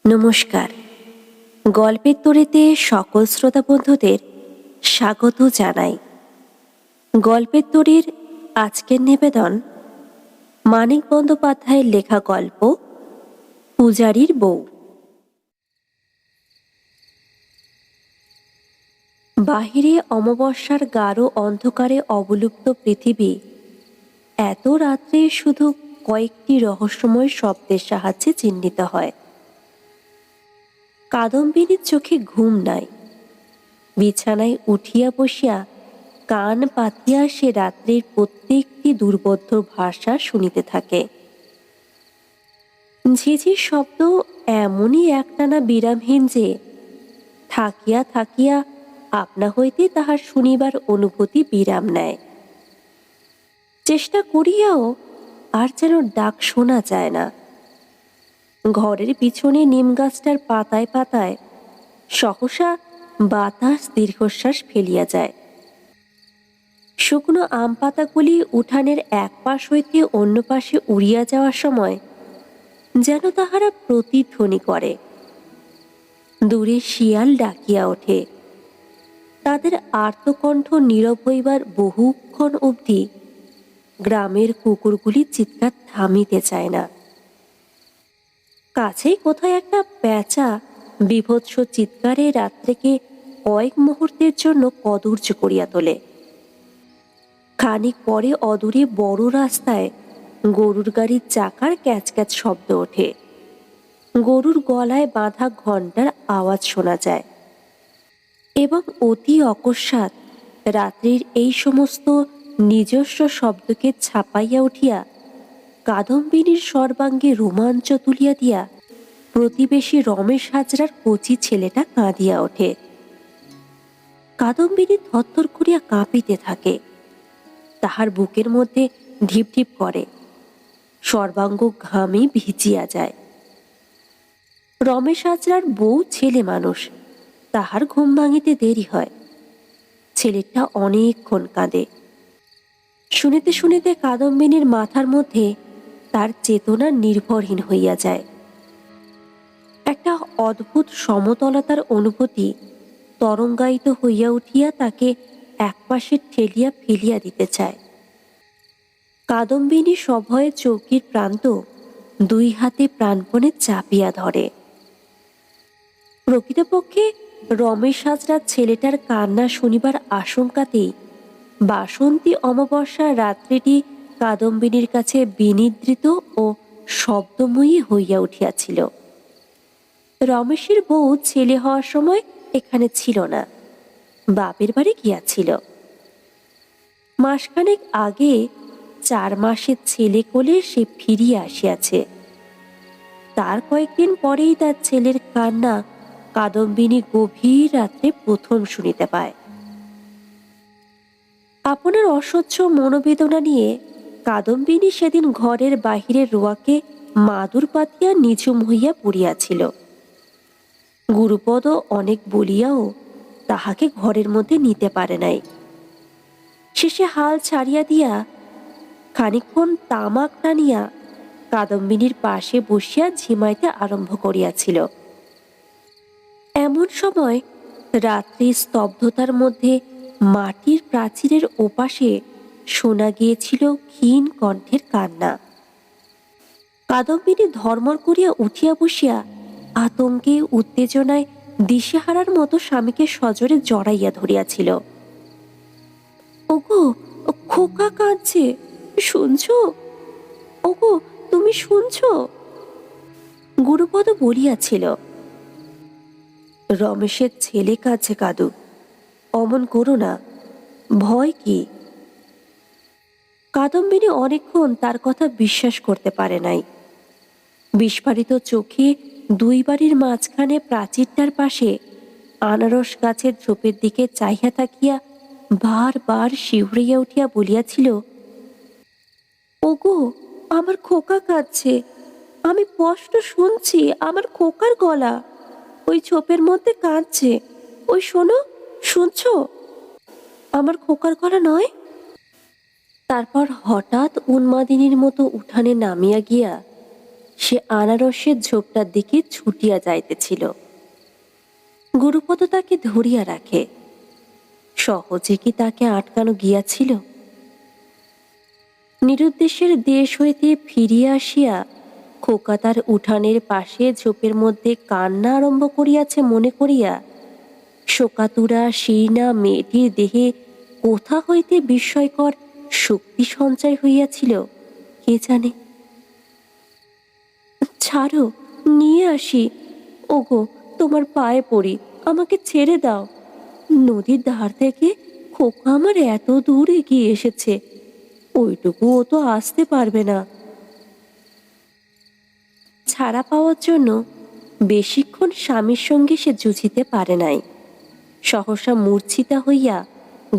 নমস্কার। গল্পের তরীতে সকল শ্রোতা বন্ধুদের স্বাগত জানাই। গল্পের তরীর আজকের নিবেদন মানিক বন্দ্যোপাধ্যায়ের লেখা গল্প পূজারীর বউ। বাহিরে অমাবস্যার গাঢ় অন্ধকারে অবলুপ্ত পৃথিবী এত রাত্রে শুধু কয়েকটি রহস্যময় শব্দের সাহায্যে চিহ্নিত হয়। কাদম্বিনীর চোখে ঘুম নাই। বিছানায় উঠিয়া বসিয়া কান পাতিয়া সে রাত্রির প্রত্যেকটি দুর্বোধ্য ভাষা শুনিতে থাকে। ঝিঝির শব্দ এমনই একটানা বিরামহীন যে থাকিয়া থাকিয়া আপনা হইতে তাহার শুনিবার অনুভূতি বিরাম নেয়। চেষ্টা করিয়াও আর যেন ডাক শোনা যায় না। ঘরের পিছনে নিম গাছটার পাতায় পাতায় সহসা বাতাস দীর্ঘশ্বাস ফেলিয়া যায়। শুকনো আম পাতাগুলি উঠানের এক পাশ হইতে অন্য পাশে উড়িয়া যাওয়ার সময় যেন তাহারা প্রতিধ্বনি করে। দূরে শিয়াল ডাকিয়া ওঠে। তাদের আর্তকণ্ঠ নীরব হইবার বহুক্ষণ অবধি গ্রামের কুকুরগুলি চিৎকার থামিতে চায় না। কাছেই কোথায় একটা প্যাঁচা বীভৎস চিৎকারে রাত্রেকে কয়েক মুহূর্তের জন্য কদর্য করিয়া তোলে। খানিক পরে অদূরে বড় রাস্তায় গরুর গাড়ির চাকার ক্যাচ ক্যাচ শব্দ ওঠে। গরুর গলায় বাঁধা ঘণ্টার আওয়াজ শোনা যায় এবং অতি অকস্মাৎ রাত্রির এই সমস্ত নিজস্ব শব্দকে ছাপাইয়া উঠিয়া কাদম্বিনীর সর্বাঙ্গে রোমাঞ্চ তুলিয়া দিয়া প্রতিবেশী রমেশ হাজরার কচি ছেলেটা কাঁদিয়া ওঠে। কাদম্বিনী থরথর করিয়া কাঁপিতে থাকে। তাহার বুকের মধ্যে ঢিপ ঢিপ করে, সর্বাঙ্গ ঘামে ভিজিয়া যায়। রমেশ হাজরার বউ ছেলে মানুষ, তাহার ঘুম ভাঙিতে দেরি হয়। ছেলেটা অনেকক্ষণ কাঁদে। শুনিতে শুনিতে কাদম্বিনীর মাথার মধ্যে তার চেতনা নির্ভরহীন হইয়া যায়। একটা অদ্ভুত সমতলতার অনুভূতি তরঙ্গায়িত হইয়া উঠিয়া তাকে একপাশে ঠেলিয়া ফেলিয়া দিতে চায়। কাদম্বিনী সভয়ে চৌকির প্রান্ত দুই হাতে প্রাণপণে চাপিয়া ধরে। প্রকৃতপক্ষে রমেশ হাজরার ছেলেটার কান্না শুনিবার আশঙ্কাতেই বাসন্তী অমাবস্যার রাত্রিটি কাদম্বিনীর কাছে বিনিদ্রিত ও শব্দময়ী হইয়া উঠিয়াছিল। রমেশের বউ ছেলে হওয়ার সময় এখানে ছিল না, বাপের বাড়ি গিয়াছিল। মাসখানেক আগে 4 মাসের ছেলে কোলে সে ফিরিয়া আসিয়াছে। তার কয়েকদিন পরেই তার ছেলের কান্না কাদম্বিনী গভীর রাত্রে প্রথম শুনিতে পায়। আপনার অসহ্য মনোবেদনা নিয়ে কাদম্বিনী সেদিন ঘরের বাহিরের রোয়াকে মাদুর পাতিয়া নিঝুম হইয়া পড়িয়াছিল। গুরুপদ অনেক বলিয়াও তাহাকে ঘরের মধ্যে নিতে পারে নাই। শেষে হাল ছাড়িয়া দিয়া খানিকক্ষণ তামাক টানিয়া কাদম্বিনীর পাশে বসিয়া ঝিমাইতে আরম্ভ করিয়াছিল। এমন সময় রাত্রির স্তব্ধতার মধ্যে মাটির প্রাচীরের ওপাশে শোনা গিয়েছিল ক্ষীণ কণ্ঠের কান্না। কাদম্বিনী ধর্মর করিয়া উঠিয়া বসিয়া আতঙ্কে উত্তেজনায় দিশেহারার মতো স্বামীকে সজোরে জড়াইয়া ধরিয়াছিল। ওগো, খোকা কাঁদছে, শুনছ? ওগো, তুমি শুনছ? গুরুপদ বলিয়াছিল। রমেশের ছেলে কাঁদছে, কাঁদু, অমন করো না, ভয় কি? কাদম্বিনী অনেকক্ষণ তার কথা বিশ্বাস করতে পারে নাই। বিস্ফারিত চোখে দুই বাড়ির মাঝখানে প্রাচীরটার পাশে আনারস গাছের ঝোপের দিকে চাহিয়া থাকিয়া বারবার শিহরিয়া উঠিয়া বলিয়াছিল, ওগো, আমার খোকা কাঁদছে, আমি স্পষ্ট শুনছি আমার খোকার গলা ওই ঝোপের মধ্যে কাঁদছে, ওই শোনো, শুনছ? আমার খোকার গলা নয়? তারপর হঠাৎ উন্মাদিনীর মতো উঠানে নামিয়া গিয়া সে আনারসের ঝোপটার দিকে ছুটিয়া যাইতেছিল। গুরুপদ তাকে ধরিয়া রাখে। সহজে কি তাকে আটকানো গিয়াছিল? নিরুদ্দেশের দেশ হইতে ফিরিয়া আসিয়া খোকা তার উঠানের পাশে ঝোপের মধ্যে কান্না আরম্ভ করিয়াছে মনে করিয়া শোকাতুরা শীর্ণা মেয়েটির দেহে কোথা হইতে বিস্ময়কর শক্তি সঞ্চয় হইয়াছিল কে জানে। ছাড়ো, নিয়ে আসি। ওগো, তোমার পায়ে পড়ি, আমাকে ছেড়ে দাও। নদীর ধার থেকে খোকা আমার এত দূর এগিয়ে এসেছে, ওইটুকু ও তো আসতে পারবে না। ছাড়া পাওয়ার জন্য বেশিক্ষণ স্বামীর সঙ্গে সে যুঝিতে পারে নাই। সহসা মূর্ছিতা হইয়া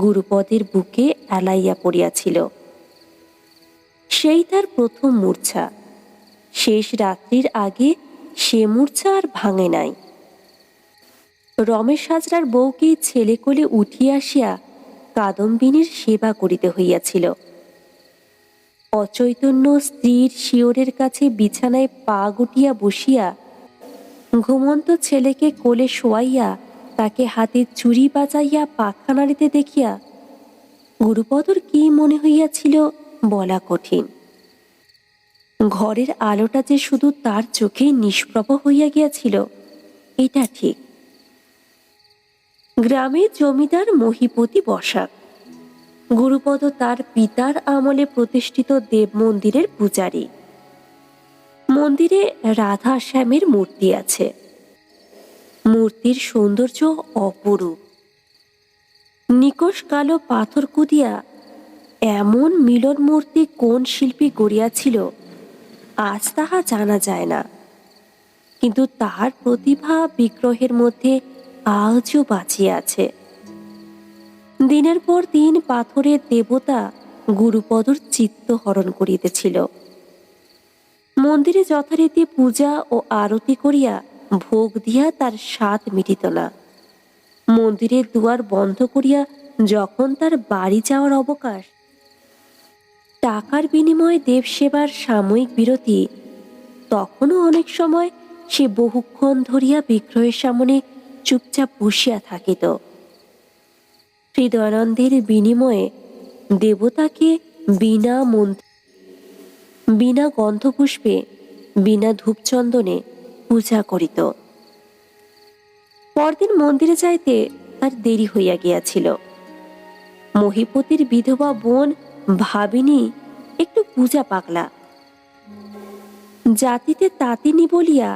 গুরুপদের বুকে এলাইয়া পড়িয়াছিল। সেই তার প্রথম মূর্ছা। শেষ রাত্রির আগে সে মূর্ছা আর ভাঙে নাই। রমেশ হাজরার বউকে ছেলে কোলে উঠিয়া আসিয়া কাদম্বিনীর সেবা করিতে হইয়াছিল। অচৈতন্য স্ত্রীর শিয়রের কাছে বিছানায় পা গুটিয়া বসিয়া ঘুমন্ত ছেলেকে কোলে শোয়াইয়া তাকে হাতে চুরি বাজাইয়া পাখা নাড়িতে দেখিয়া গুরুপদর কি মনে হইয়াছিল বলা কঠিন। ঘরের আলোটা যে শুধু তার চোখে নিষ্প্রভ হইয়া গিয়াছিল এটা ঠিক। গ্রামে জমিদার মহিপতি বসাক। গুরুপদ তার পিতার আমলে প্রতিষ্ঠিত দেব মন্দিরের পূজারী। মন্দিরে রাধা শ্যামের মূর্তি আছে। মূর্তির সৌন্দর্য অপরূপ। নিকষ কালো পাথর কুদিয়া এমন মিলন মূর্তি কোন শিল্পী গড়িয়াছিল আজ তাহা জানা যায় না, কিন্তু তাহার প্রতিভা বিগ্রহের মধ্যে আজও বাঁচিয়া আছে। দিনের পর দিন পাথরের দেবতা গুরুপদর চিত্ত হরণ করিতেছিল। মন্দিরে যথারীতি পূজা ও আরতি করিয়া ভোগ দিয়া তার স্বাদ মিটিত না। মন্দিরের দুয়ার বন্ধ করিয়া যখন তার বাড়ি যাওয়ার অবকাশ, টাকার বিনিময়ে দেবসেবার সাময়িক বিরতি, তখনও অনেক সময় সে বহুক্ষণ ধরিয়া বিগ্রহের সামনে চুপচাপ বসিয়া থাকিত। হৃদয়ানন্দের বিনিময়ে দেবতাকে বিনা মন্ত্রে, বিনা গন্ধপুষ্পে, বিনা ধূপচন্দনে পূজা করিত। পরদিন মন্দিরে যাইতে তার দেরি হইয়া গিয়াছিল। মহিপতির বিধবা বোন ভাবিনী একটু পূজা পাগলা। জাতিতে তাতিনি বলিয়া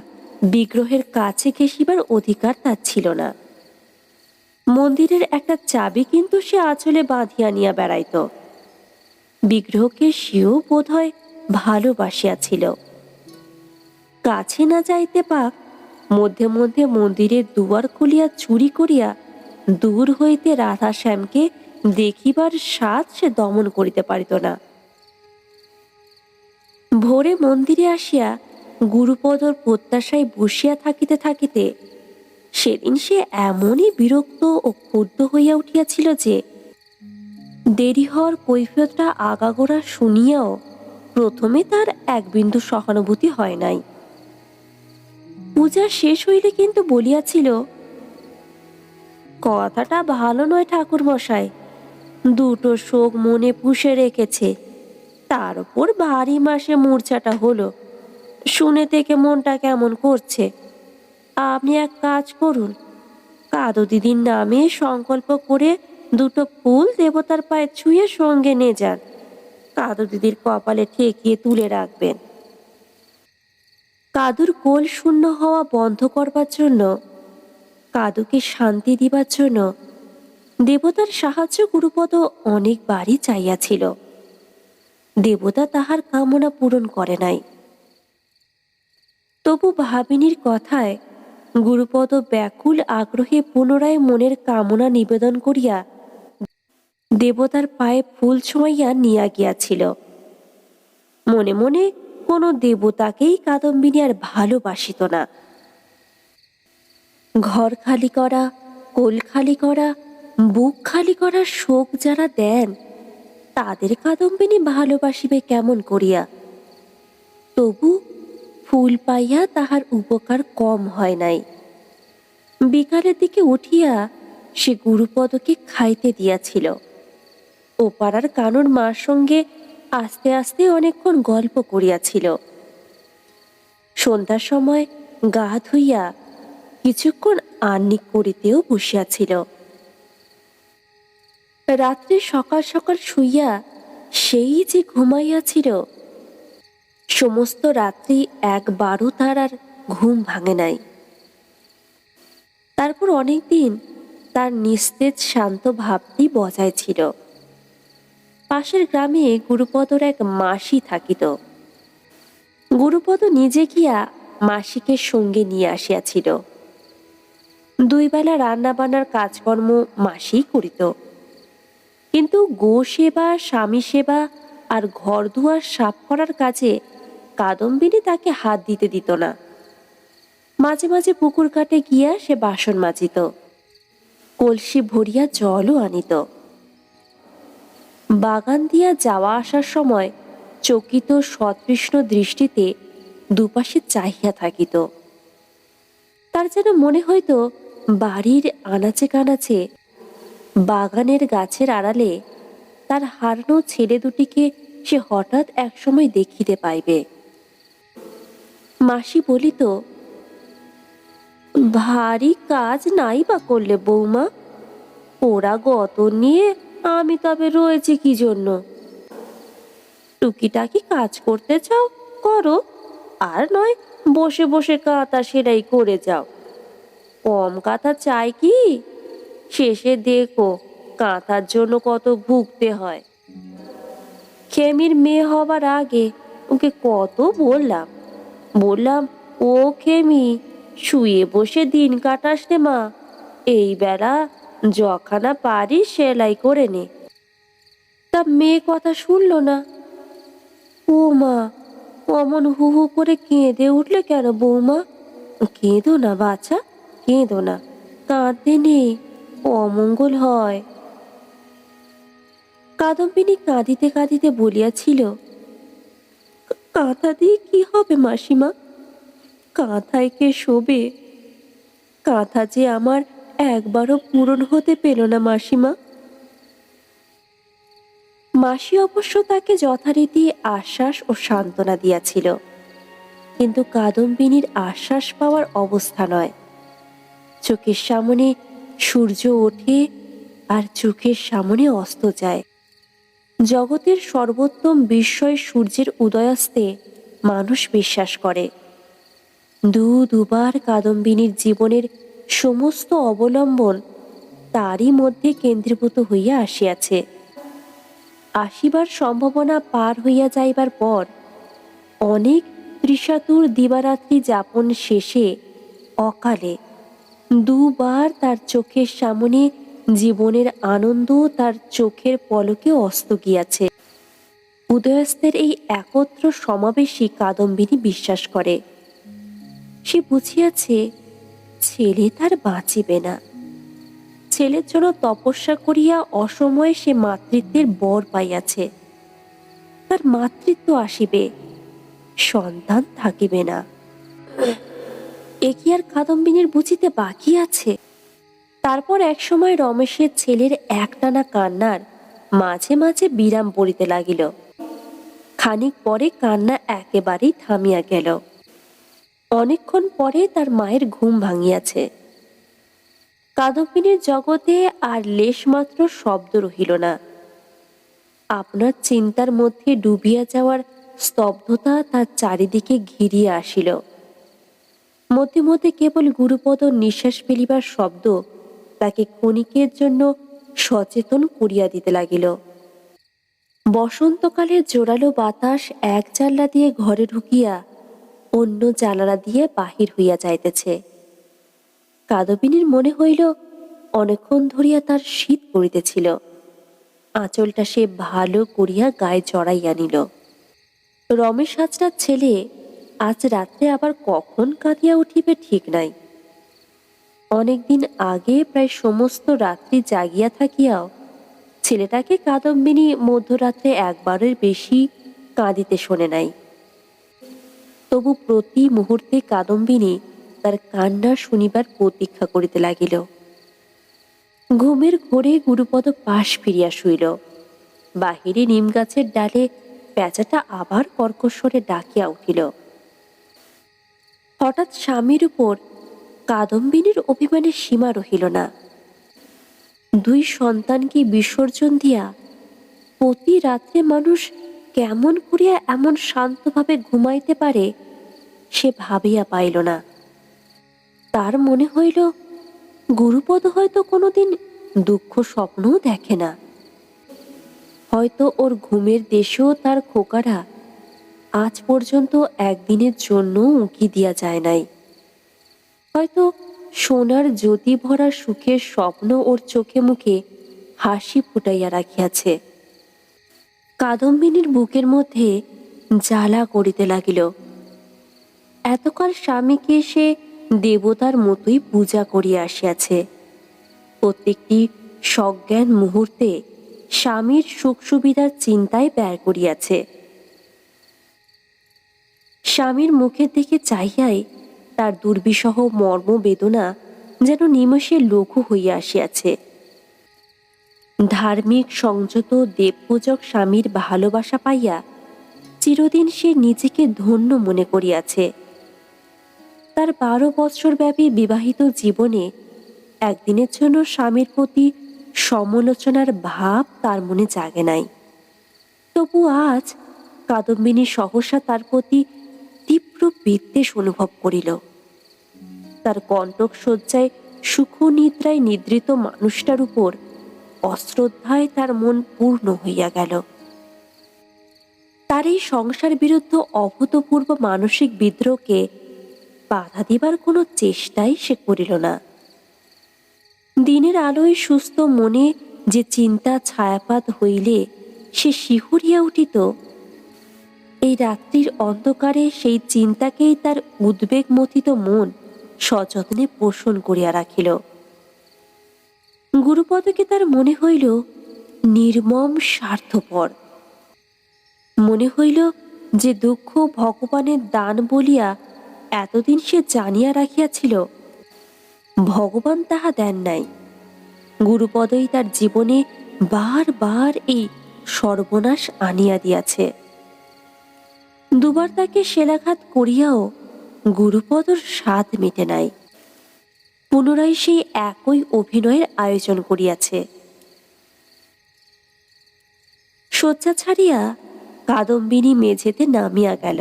বিগ্রহের কাছে ঘেঁষিবার অধিকার তার ছিল না। মন্দিরের একটা চাবি কিন্তু সে আঁচলে বাঁধিয়া নিয়া বেড়াইত। বিগ্রহকে সেও বোধ হয় ভালোবাসিয়াছিল। কাছে না যাইতে পাক মধ্যে মধ্যে মন্দিরের দুয়ার খুলিয়া চুরি করিয়া দূর হইতে রাধা শ্যামকে দেখিবার স্বাদ সে দমন করিতে পারিত না। ভোরে মন্দিরে আসিয়া গুরুপদর প্রত্যাশায় বসিয়া থাকিতে থাকিতে সেদিন সে এমনই বিরক্ত ও ক্ষুব্ধ হইয়া উঠিয়াছিল যে দেরি হওয়ার কৈফিয়তটা আগাগোড়া শুনিয়াও প্রথমে তার এক বিন্দু সহানুভূতি হয় নাই। পূজা শেষ হইলে কিন্তু বলিয়াছিল, কথাটা ভালো নয় ঠাকুর মশাই, দুটো শোক মনে পুষে রেখেছে, তার উপর ভারী মাসে মূর্ছাটা হলো, শুনে থেকে মনটা কেমন করছে। আপনি এক কাজ করুন, কাদো দিদির নামে সংকল্প করে দুটো ফুল দেবতার পায়ে ছুঁয়ে সঙ্গে নিয়ে যান, কাদো দিদির কপালে ঠেকিয়ে তুলে রাখবেন। কাদুর কোল শূন্য হওয়া বন্ধ করবার জন্য, কাদুকে শান্তি দিবার জন্য দেবতার সাহায্য গুরুপদ অনেকবারই চাইয়াছিল। দেবতা তাহার কামনা পূরণ করে নাই। তবু ভাবিনীর কথায় গুরুপদ ব্যাকুল আগ্রহে পুনরায় মনের কামনা নিবেদন করিয়া দেবতার পায়ে ফুল ছোঁয়াইয়া নিয়া গিয়াছিল। মনে মনে কোনো দেবতাকেই কাদম্বিনী আর ভালোবাসিত না। ঘর খালি করা, কোল খালি করা, বুক খালি করার শোক যারা দেন তাদের কাদম্বিনী ভালোবাসিবে কেমন করিয়া? তবু ফুল পাইয়া তাহার উপকার কম হয় নাই। বিকালের দিকে উঠিয়া সে গুরুপদকে খাইতে দিয়াছিল। ও পাড়ার কানুর মার সঙ্গে আস্তে আস্তে অনেকক্ষণ গল্প করিয়াছিল। সন্ধ্যার সময় গা ধুইয়া কিছুক্ষণ আহ্নিক করিতেও বসিয়াছিল। রাত্রে সকাল সকাল শুইয়া সেই যে ঘুমাইয়াছিল, সমস্ত রাত্রি একবারও তার আর ঘুম ভাঙে নাই। তারপর অনেকদিন তার নিস্তেজ শান্ত ভাবটি বজায় ছিল। পাশের গ্রামে গুরুপদর এক মাসি থাকিত। গুরুপদ নিজে গিয়া মাসিকে সঙ্গে নিয়ে আসিয়াছিল। দুই বেলা রান্না বান্নার কাজকর্ম মাসিই করিত, কিন্তু গো সেবা, স্বামী সেবা আর ঘর দুয়ার সাফ করার কাজে কাদম্বিনী তাকে হাত দিতে দিত না। মাঝে মাঝে পুকুর ঘাটে গিয়া সে বাসন মাজিত, কলসি ভরিয়া জলও আনিত। বাগান দিয়া যাওয়া আসার সময় চকিত সতৃষ্ণ দৃষ্টিতে দুপাশে চাহিয়া থাকিত। তার যেন মনে হইত বাড়ির আনাচে কানাচে, বাগানের গাছের আড়ালে তার হারানো ছেলে দুটিকে সে হঠাৎ একসময় দেখিতে পাইবে। মাসি বলিত, ভারী কাজ নাই বা করলে বৌমা, ওরা গত নিয়ে আমি তবে রয়েছি কি জন্য? টুকিটাকি কাজ করতে চাও করো, আর নয় বসে বসে কাঁথা সেলাই করে যাও। কম কাঁথা চাই কি? শেষে দেখো কাঁথার জন্য কত ভুগতে হয়। খেমির মেয়ে হবার আগে ওকে কত বললাম, ও খেমি, শুয়ে বসে দিন কাটাস রে মা, এই বেলা যখানা পারিস সেলাই করে নে। তা মেয়ে কথা শুনল না। ও মা, অমন হু হু করে কেঁদে উঠলে কেন বৌমা? কেঁদো না বাছা, কেঁদো না, কাঁদতে নেই, অমঙ্গল হয়। কাদম্বিনী কাঁদিতে কাঁদিতে বলিয়াছিল, কাঁথা দিয়ে কি হবে মাসিমা? কাঁথায় কে শোবে? কাঁথা যে আমার একবারও পূরণ হতে পেল না মাসিমা। মাসি অবশ্য তাকে যথারীতি আশ্বাস ও সান্ত্বনা দিয়াছিল, কিন্তু কাদম্বিনীর আশ্বাস পাওয়ার অবস্থা নয়। চোখের সামনে সূর্য ওঠে আর চোখের সামনে অস্ত যায়। জগতের সর্বোত্তম বিস্ময় সূর্যের উদয়াস্তে মানুষ বিশ্বাস করে। দুবার কাদম্বিনীর জীবনের সমস্ত অবলম্বন তারই মধ্যে কেন্দ্রীভূত হইয়া আসিয়াছে। আসিবার সম্ভাবনা পার হইয়া যাইবার পর অনেক ত্রিশাতুর দিবারাত্রি যাপন শেষে অকালে দুবার তার চোখের সামনে জীবনের আনন্দ তার চোখের পলকে অস্ত গিয়াছে। উদয়াস্তের এই একত্র সমাবেশই কাদম্বিনী বিশ্বাস করে। সে বুঝিয়াছে ছেলে তার বাঁচিবে না। ছেলের জন্য তপস্যা করিয়া অসময়ে সে মাতৃত্বের বর পাইয়াছে। তার মাতৃত্ব আসিবে, সন্তান থাকিবে না। এ কি আর কাদম্বিনীর বুঝিতে বাকি আছে? তারপর একসময় রমেশের ছেলের একটানা কান্নার মাঝে মাঝে বিরাম পড়িতে লাগিল। খানিক পরে কান্না একেবারেই থামিয়া গেল। অনেকক্ষণ পরে তার মায়ের ঘুম ভাঙিয়াছে। কাদম্বিনীর জগতে আর লেশমাত্র শব্দ রহিল না। আপনার চিন্তার মধ্যে ডুবিয়া যাওয়ার স্তব্ধতা তার চারিদিকে ঘিরিয়া আসিল। মধ্যে মধ্যে কেবল গুরুপদ নিঃশ্বাস ফেলিবার শব্দ তাকে ক্ষণিকের জন্য সচেতন করিয়া দিতে লাগিল। বসন্তকালের জোরালো বাতাস এক জানলা দিয়ে ঘরে ঢুকিয়া অন্য জানালা দিয়ে বাহির হইয়া যাইতেছে। কাদম্বিনীর মনে হইল অনেকক্ষণ ধরিয়া তার শীত পড়িতেছিল। আঁচলটা সে ভালো করিয়া গায়ে জড়াইয়া নিল। রমেশ হাজরার ছেলে আজ রাত্রে আবার কখন কাঁদিয়া উঠিবে ঠিক নাই। অনেকদিন আগে প্রায় সমস্ত রাত্রি জাগিয়া থাকিয়াও ছেলেটাকে কাদম্বিনী মধ্যরাত্রে একবারের বেশি কাঁদিতে শোনে নাই। তবু প্রতি মুহূর্তে কাদম্বিনী তার কান্না শুনিবার প্রতীক্ষা করিতে লাগিল। ঘুমের ঘোরে গুরুপদ পাশ ফিরিয়া শুইল। বাহিরে নিম গাছের ডালে পেঁচাটা আবার কর্কশ্বরে ডাকিয়া উঠিল। হঠাৎ স্বামীর উপর কাদম্বিনীর অভিমানের সীমা রহিল না। দুই সন্তানকে বিসর্জন দিয়া প্রতি রাত্রে মানুষ কেমন করিয়া এমন শান্তভাবে ঘুমাইতে পারে সে ভাবিয়া পাইল না। তার মনে হইল গুরুপদ হয়তো কোনোদিন দুঃখ স্বপ্নও দেখে না। হয়তো ওর ঘুমের দেশেও তার খোকারা আজ পর্যন্ত একদিনের জন্য উঁকি দিয়া যায় নাই। হয়তো সোনার জ্যোতি ভরা সুখের স্বপ্ন ওর চোখে মুখে হাসি ফুটাইয়া রাখিয়াছে। কাদম্বিনীর বুকের মধ্যে জ্বালা করিতে লাগিল। এতকাল স্বামীকে সে দেবতার মতোই পূজা করিয়া আসিয়াছে। প্রত্যেকটি সজ্ঞান মুহূর্তে স্বামীর সুখ সুবিধার চিন্তায় ব্যয় করিয়াছে। স্বামীর মুখের দিকে চাহিয়াই তার দুর্বিষহ মর্ম বেদনা যেন নিমেষে লঘু হইয়া আসিয়াছে। ধার্মিক সংযত দেবপূজক স্বামীর ভালোবাসা পাইয়া চিরদিন সে নিজেকে ধন্য মনে করিয়াছে। তার 12 বৎসর ব্যাপী বিবাহিত জীবনে একদিনের জন্য স্বামীর প্রতি সমালোচনার ভাব তার মনে জাগে নাই। তবু আজ কাদম্বিনী সহসা তার প্রতি তীব্র বিদ্বেষ অনুভব করিল। তার কণ্টক শয্যায় সুখনিদ্রায় নিদ্রিত মানুষটার উপর অশ্রদ্ধায় তার মন পূর্ণ হইয়া গেল। তার এই সংসার বিরুদ্ধ অভূতপূর্ব মানসিক বিদ্রোহকে বাধা দিবার কোনো চেষ্টাই সে করিল না। দিনের আলোয় সুস্থ মনে যে চিন্তা ছায়াপাত হইলে সে শিহরিয়া উঠিত, এই রাত্রির অন্ধকারে সেই চিন্তাকেই তার উদ্বেগ মথিত মন সযত্নে পোষণ করিয়া রাখিল। গুরুপদকে তার মনে হইল নির্মম স্বার্থপর। মনে হইল যে দুঃখ ভগবানের দান বলিয়া এতদিন সে জানিয়া রাখিয়াছিল, ভগবান তাহা দেন নাই। গুরুপদই তার জীবনে বারবার এই সর্বনাশ আনিয়া দিয়াছে। দুবার তাকে শেলাঘাত করিয়াও গুরুপদর স্বাদ মেটে নাই। পুনরায় সেই একই অভিনয়ের আয়োজন করিয়াছে। শয্যা ছাড়িয়া কাদম্বিনী মেঝেতে নামিয়া গেল।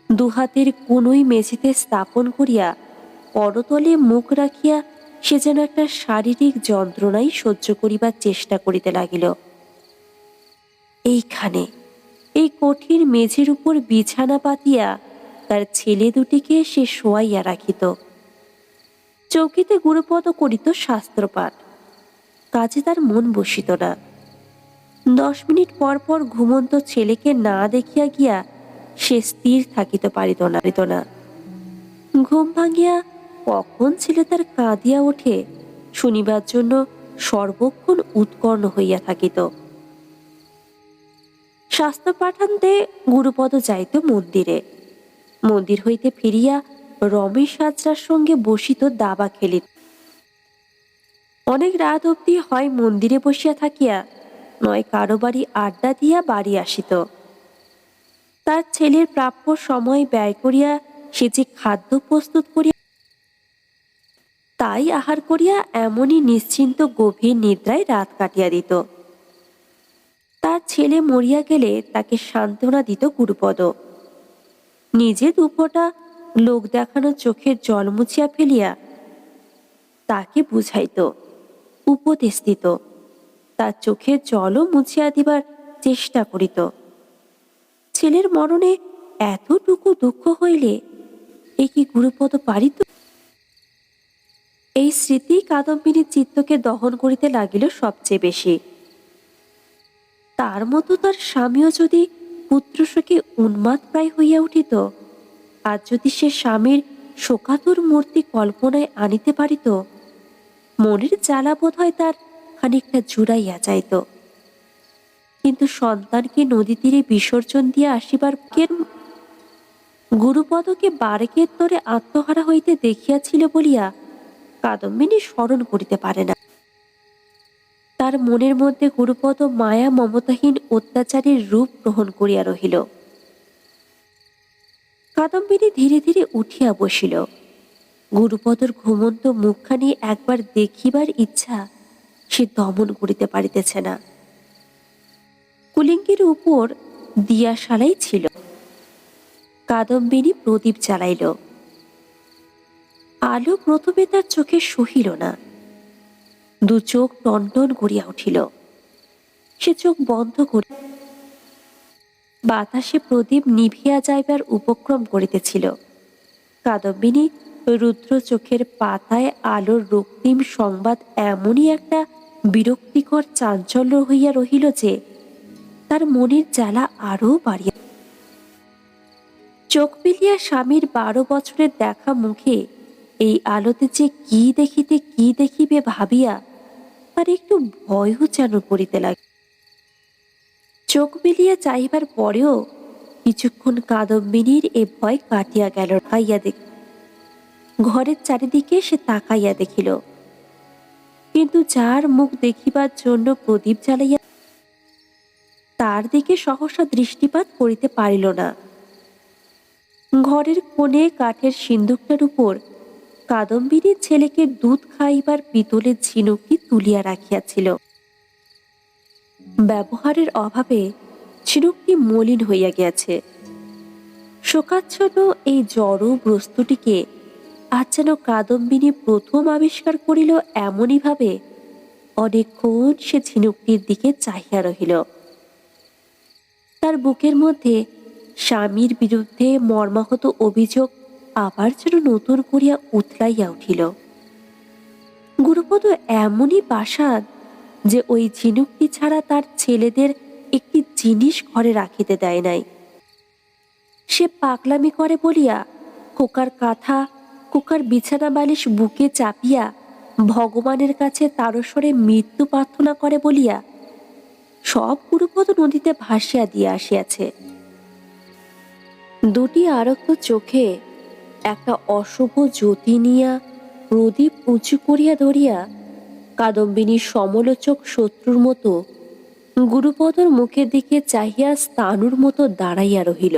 দুহাতের কোনোই মেঝেতে স্থাপন করিয়া করতলে মুখ রাখিয়া সে যেন একটা শারীরিক যন্ত্রণাই সহ্য করিবার চেষ্টা করিতে লাগিল। এইখানে এই কঠিন মেঝের উপর বিছানা পাতিয়া তার ছেলে দুটিকে সে শোয়াইয়া রাখিত। চৌকিতে গুরুপদ করিত শাস্ত্রপাঠ, কাজে তার মন বসিত না। 10 মিনিট পর পর ঘুমন্ত ছেলেকে না দেখিয়া গিয়া সে স্থির থাকিতে পারিত না। ঘুম ভাঙিয়া কখন ছেলে তার কাঁদিয়া ওঠে শুনিবার জন্য সর্বক্ষণ উৎকর্ণ হইয়া থাকিত। শাস্ত্র পাঠান্তে গুরুপদ যাইত মন্দিরে। মন্দির হইতে ফিরিয়া রমেশ হাজরার সঙ্গে বসিত দাবা খেলিত। অনেক রাত অবধি হয় মন্দিরে বসিয়া থাকিয়া নয় কারো বাড়ি আড্ডা দিয়া বাড়ি আসিত। তার ছেলের প্রাপ্য সময় ব্যয় করিয়া সে যে খাদ্য প্রস্তুত করিয়া তাই আহার করিয়া এমনই নিশ্চিন্ত গভীর নিদ্রায় রাত কাটিয়া দিত। তার ছেলে মরিয়া গেলে তাকে সান্ত্বনা দিত গুরুপদ। নিজে দুফোঁটা লোক দেখানো চোখের জল মুছিয়া ফেলিয়া তাকে বুঝাইত, উপদেশ দিত, তার চোখের জলও মুছিয়া দিবার চেষ্টা করিত। ছেলের মরণে এতটুকু দুঃখ হইলে এ কি গুরুপদ পারিত? এই স্মৃতি কাদম্বিনীর চিত্তকে দহন করিতে লাগিল সবচেয়ে বেশি। তার মতো তার স্বামীও যদি পুত্রশোকে উন্মাদ প্রায় হইয়া উঠিত, আর যদি সে স্বামীর শোকাতুর মূর্তি কল্পনায় আনিতে পারিত, মনের জ্বালা বোধ হয় তার খানিকটা জুড়াইয়া যাইত। কিন্তু সন্তানকে নদী তীরে বিসর্জন দিয়া আসিবার গুরুপদকে বারেকের তরে আত্মহারা হইতে দেখিয়াছিল বলিয়া কাদম্বিনী স্মরণ করিতে পারে না। তার মনের মধ্যে গুরুপদ মায়া মমতাহীন অত্যাচারীর রূপ গ্রহণ করিয়া রহিল। কাদম্বিনী ধীরে ধীরে উঠিয়া বসিল। গুরুপদর ঘুমন্ত মুখখানি একবার দেখিবার ইচ্ছা সে দমন করিতে পারিতেছে না। কুলিঙ্গের উপর দিয়াশালাই ছিল। কাদম্বিনী প্রদীপ জ্বালাইল। আলো প্রথমে তার চোখে সহিল না, দু চোখ টনটন করিয়া উঠিল। সে চোখ বন্ধ করি বাতাসে প্রদীপ নিভিয়া যাইবার উপক্রম করিতেছিল। কাদম্বিনী রুদ্র চোখের পাতায় আলোর রক্তিম সংবাদ এমনই একটা বিরক্তিকর চাঞ্চল্য হইয়া রহিল যে তার মনের জ্বালা আরও বাড়িয়া। চোখ মেলিয়া স্বামীর 12 বছরের দেখা মুখে এই আলোতে যে কি দেখিবে ভাবিয়া তার একটু ভয়ও যেন করিতে লাগে। চোখ মেলিয়া চাহিবার পরেও কিছুক্ষণ কাদম্বিনীর এ ভয় কাটিয়া গেল। ঘরের চারিদিকে সে তাকাইয়া দেখিল, কিন্তু যার মুখ দেখিবার জন্য প্রদীপ জ্বালাইয়া তার দিকে সহসা দৃষ্টিপাত করিতে পারিল না। ঘরের কোণে কাঠের সিন্দুকটার উপর কাদম্বিনীর ছেলেকে দুধ খাইবার পিতলের ঝিনুকটি তুলিয়া রাখিয়াছিল। ব্যবহারের অভাবে ঝিনুকটি মলিন হইয়া গিয়াছে। শোকাচ্ছন্ন এই জড় বস্তুটিকে আজ যেন কাদম্বিনী প্রথম আবিষ্কার করিল। এমনই ভাবে অনেকক্ষণ সে ঝিনুকটির দিকে চাহিয়া রহিল। তার বুকের মধ্যে স্বামীর বিরুদ্ধে মর্মাহত অভিযোগ আবার যেন নতুন করিয়া উথলাইয়া উঠিল। গুরুপদ এমনই বাসাদ যে ওই ঝিনুকটি ছাড়া তার ছেলেদের একটি জিনিস ঘরে রাখিতে দেয় নাই। সে পাগলামি করে বলিয়া খোকার কাঁথা, খোকার বিছানা বালিশ বুকে চাপিয়া ভগবানের কাছে তারস্বরে মৃত্যু প্রার্থনা করে বলিয়া সব গুরুপদ নদীতে ভাসিয়া দিয়া আসিয়াছে। দুটি আরক্ত চোখে একটা অশুভ জ্যোতি নিয়া প্রদীপ উঁচু করিয়া ধরিয়া কাদম্বিনীর সমালোচক শত্রুর মতো গুরুপদর মুখের দিকে চাহিয়া স্থাণুর মতো দাঁড়াইয়া রহিল।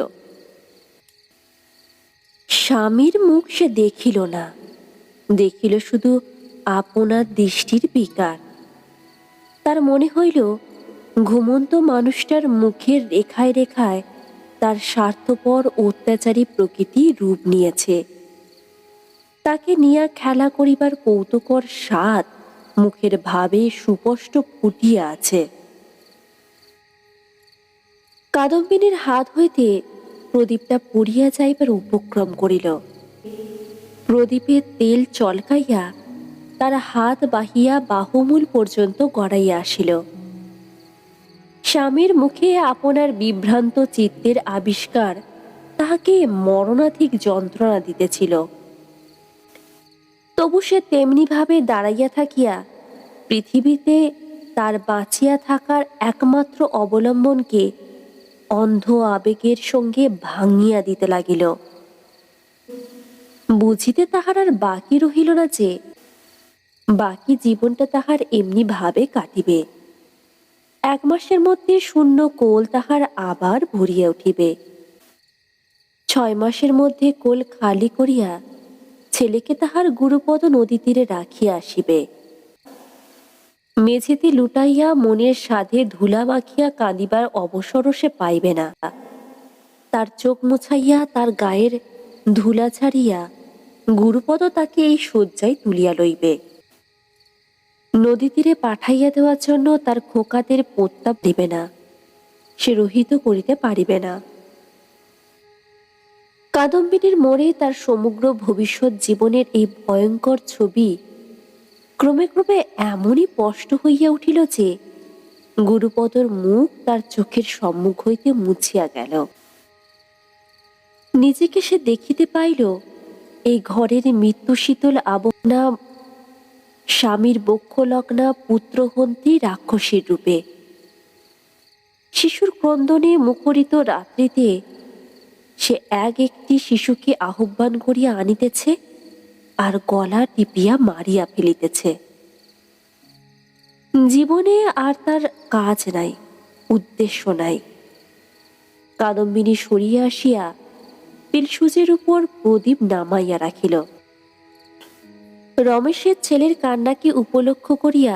স্বামীর মুখ সে দেখিল না, দেখিল শুধু আপনার দৃষ্টির বিকার। তার মনে হইল ঘুমন্ত মানুষটার মুখের রেখায় রেখায় তার স্বার্থপর অত্যাচারী প্রকৃতি রূপ নিয়েছে। তাকে নিয়া খেলা করিবার কৌতুকর স্বাদ মুখের ভাবে সুস্পষ্ট ফুটিয়া আছে। কাদম্বিনীর হাত হইতে প্রদীপটা পড়িয়া যাইবার উপক্রম করিল। প্রদীপের তেল চলকাইয়া তার হাত বাহিয়া বাহুমূল পর্যন্ত গড়াইয়া আসিল। স্বামীর মুখে আপনার বিভ্রান্ত চিত্তের আবিষ্কার তাহাকে মরণাধিক যন্ত্রণা দিতেছিল। তবু সে তেমনি ভাবে দাঁড়াইয়া থাকিয়া পৃথিবীতে তার বাঁচিয়া থাকার একমাত্র অবলম্বনকে অন্ধ আবেগের সঙ্গে ভাঙিয়া দিতে লাগিল। বুঝিতে তাহার আর বাকি রহিল না যে বাকি জীবনটা তাহার এমনি ভাবে কাটিবে। 1 মাসের মধ্যে শূন্য কোল তাহার আবার ভরিয়া উঠিবে। 6 মাসের মধ্যে কোল খালি করিয়া ছেলেকে তাহার গুরুপদ নদী তীরে রাখিয়া আসিবে। মেঝেতে লুটাইয়া মনের সাধে ধুলা মাখিয়া কাঁদিবার অবসরও সে পাইবে না। তার চোখ মুছাইয়া তার গায়ের ধুলা ছাড়িয়া গুরুপদ তাকে এই শয্যায় তুলিয়া লইবে। নদী তীরে পাঠাইয়া দেওয়ার জন্য তার খোকাদের প্রত্যাপ দিবে না, সে রহিত করিতে পারিবে না। কাদম্বিনীর মনে তার সমগ্র ভবিষ্যৎ জীবনের এই ভয়ঙ্কর ছবি ক্রমে ক্রমে এমনই স্পষ্ট হইয়া উঠিল যে গুরুপদর মুখ তার চোখের সম্মুখ হইতে মুছিয়া গেল। নিজেকে সে দেখিতে পাইল এই ঘরের মৃত্যু শীতল আবহনা স্বামীর বক্ষলগ্না পুত্রহন্ত্রী রাক্ষসীর রূপে। শিশুর ক্রন্দনে মুখরিত রাত্রিতে সে সে এক একটি শিশুকে আহ্বান করিয়া আনিতেছে আর গলা টিপিয়া মারিয়া ফেলিতেছে। জীবনে আর তার কাজ নাই, উদ্দেশ্য নাই। কাদম্বিনী সরিয়া আসিয়া পিলসুজের উপর প্রদীপ নামাইয়া রাখিল। রমেশের ছেলের কান্নাকে উপলক্ষ করিয়া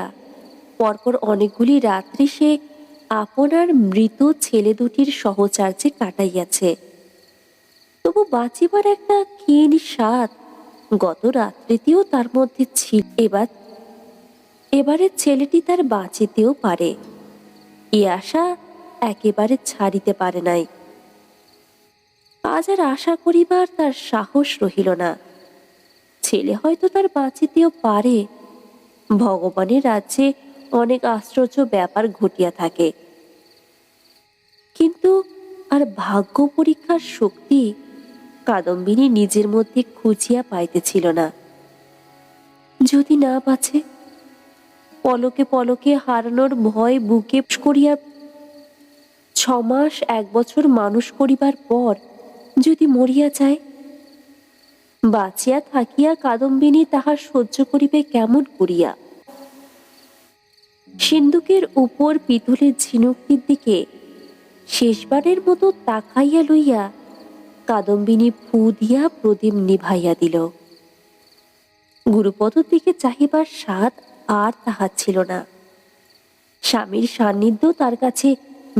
পরপর অনেকগুলি রাত্রি সে আপনার মৃত ছেলে দুটির সহচার্যে কাটাইয়াছে। তবু বাঁচিবার একটা ক্ষীণ স্বাদ গত রাত্রিতেও তার মধ্যে ছিল। এবারে ছেলেটি তার বাঁচিতেও পারে, এ আশা একেবারে ছাড়িতে পারে নাই। আজ আর আশা করিবার তার সাহস রহিল না। ছেলে হয়তো তার বাঁচিতেও পারে। ভগবানের রাজ্যে অনেক আশ্চর্য ব্যাপার ঘটিয়া থাকে, কিন্তু আর ভাগ্য পরীক্ষার শক্তি কাদম্বিনী নিজের মধ্যে খুঁজিয়া পাইতেছিল না। যদি না বাঁচে, পলকে পলকে হারানোর ভয় বুকে করিয়া 6 মাস 1 বছর মানুষ করিবার পর যদি মরিয়া যায়, বাঁচিয়া থাকিয়া কাদম্বিনী তাহা সহ্য করিবে কেমন করিয়া? সিন্দুকের উপর পিতলের ঝিনুকটির দিকে শেষবারের মতো তাকাইয়া লইয়া কাদম্বিনী ফু দিয়া প্রদীপ নিভাইয়া দিল। গুরুপদর দিকে চাহিবার স্বাদ আর তাহার ছিল না। স্বামীর সান্নিধ্য তার কাছে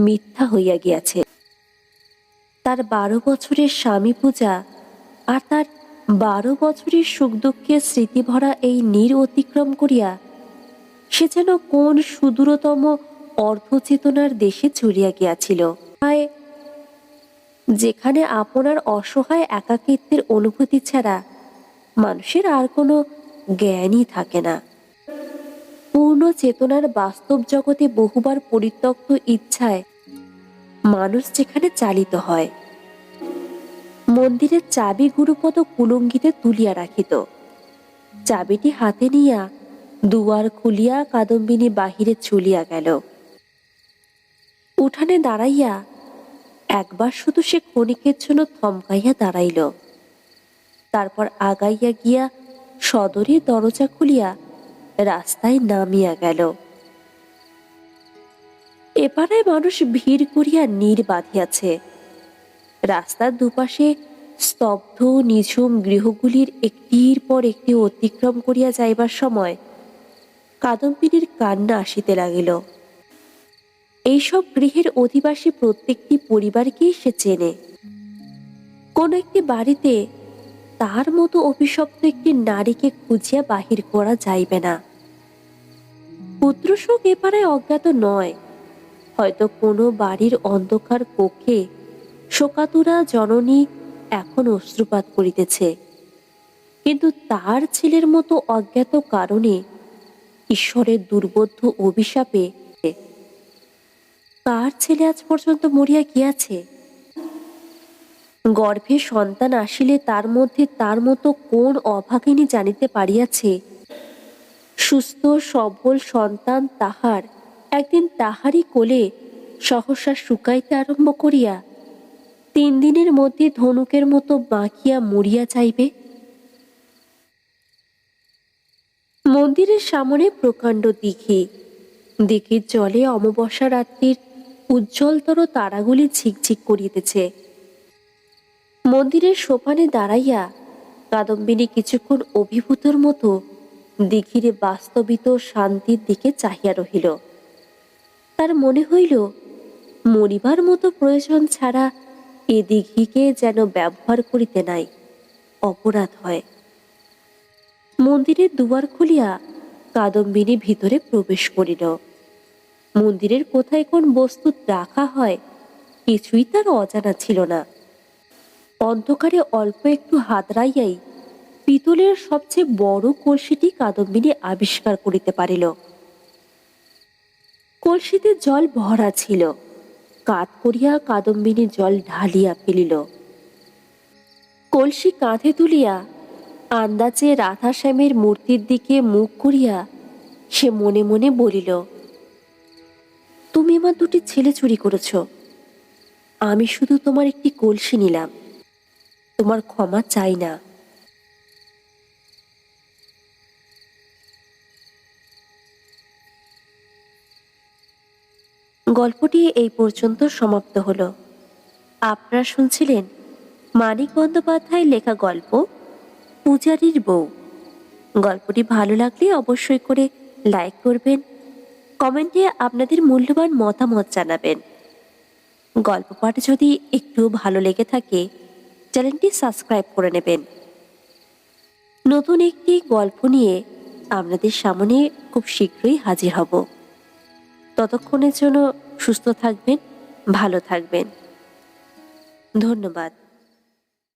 মিথ্যা হইয়া গিয়াছে। তার 12 বছরের স্বামী পূজা আর তার 12 বছরের সুখ দুঃখের স্মৃতি ভরা এই নীর অতিক্রম করিয়া সে যেন কোন সুদূরতম অর্ধচেতনার দেশে চলিয়া গিয়াছিল, যেখানে আপনার অসহায় একাকিত্বের অনুভূতি ছাড়া মানুষের আর কোনো জ্ঞানই থাকে না। পূর্ণ চেতনার বাস্তব জগতে বহুবার পরিত্যক্ত ইচ্ছায় মানুষ যেখানে চালিত হয়। মন্দিরের চাবি গুরুপদ কুলঙ্গিতে তুলিয়া রাখিত। চাবিটি হাতে নিয়া দুয়ার খুলিয়া কাদম্বিনী বাহিরে চলিয়া গেল। উঠানে দাঁড়াইয়া একবার শুধু সে ক্ষণিকের জন্য থমকাইয়া দাঁড়াইল। তারপর আগাইয়া গিয়া সদরের দরজা খুলিয়া রাস্তায় নামিয়া গেল। এপাড়ায় মানুষ ভিড় করিয়া নীর বাঁধিয়াছে। রাস্তার দুপাশে স্তব্ধ নিঝুম গৃহগুলির একটির পর একটি অতিক্রম করিয়া যাইবার সময় কাদম্বিনীর কান্না আসিতে লাগিল। এইসব গৃহের অধিবাসী প্রত্যেকটি পরিবারকেই সে চেনে। কোন একটি বাড়িতে তার মতো অভিশপ্ত একটি নারীকে খুঁজিয়া বাহির করা যাইবে না। পুত্রশোক এ পাড়ায় অজ্ঞাত নয়। হয়তো কোনো বাড়ির অন্ধকার কক্ষে শোকাতুরা জননী এখন অশ্রুপাত করিতেছে, কিন্তু তার ছেলের মতো অজ্ঞাত কারণে, ঈশ্বরের দুর্বোধ্য অভিশাপে তার ছেলে আজ পর্যন্ত মরিয়া গিয়াছে। গর্ভে সন্তান আসিলে তার মধ্যে তার মতো কোন অভাগিনী জানিতে পারিয়াছে সুস্থ সবল সন্তান তাহার একদিন তাহারই কোলে সহসা শুকাইতে আরম্ভ করিয়া 3 দিনের মধ্যে ধনুকের মতো বাঁকিয়া মরিয়া যাইবে। মন্দিরের সামনে প্রকাণ্ড দিঘি। দিঘির জলে অমাবস্যা রাত্রির উজ্জ্বলতর তারাগুলি ঝিকঝিক করিতেছে। মন্দিরের সোপানে দাঁড়াইয়া কাদম্বিনী কিছুক্ষণ অভিভূতর মতো দিঘির বাস্তবিত শান্তির দিকে চাহিয়া রহিল। তার মনে হইল, মরিবার মতো প্রয়োজন ছাড়া এ দিঘিকে যেন ব্যবহার করিতে নাই, অপরাধ হয়। মন্দিরের দুয়ার খুলিয়া কাদম্বিনী ভিতরে প্রবেশ করিল। মন্দিরের কোথায় কোন বস্তু রাখা হয় কিছুই তার অজানা ছিল না। অন্ধকারে অল্প একটু হাতড়াইয়াই পিতলের সবচেয়ে বড় কলসিটি কাদম্বিনী আবিষ্কার করিতে পারিল। কলসিতে জল ভরা ছিল। কাঠ করিয়া কাদম্বিনী জল ঢালিয়া ফেলিল। কলসি কাঁধে তুলিয়া আন্দাজে রাধাশ্যামের মূর্তির দিকে মুখ করিয়া সে মনে মনে বলিল, তুমি আমার 2টি ছেলে চুরি করেছ, আমি শুধু তোমার একটি কলসি নিলাম। তোমার ক্ষমা চাই না। গল্পটি এই পর্যন্ত সমাপ্ত হলো। আপনারা শুনছিলেন মানিক বন্দ্যোপাধ্যায়ের লেখা গল্প পূজারীর বউ। গল্পটি ভালো লাগলে অবশ্যই করে লাইক করবেন, কমেন্টে আপনাদের মূল্যবান মতামত জানাবেন। গল্প পাঠ যদি একটু ভালো লেগে থাকে চ্যানেলটি সাবস্ক্রাইব করে নেবেন। নতুন একটি গল্প নিয়ে আপনাদের সামনে খুব শীঘ্রই হাজির হব। ততক্ষণের জন্য সুস্থ থাকবেন, ভালো থাকবেন। ধন্যবাদ।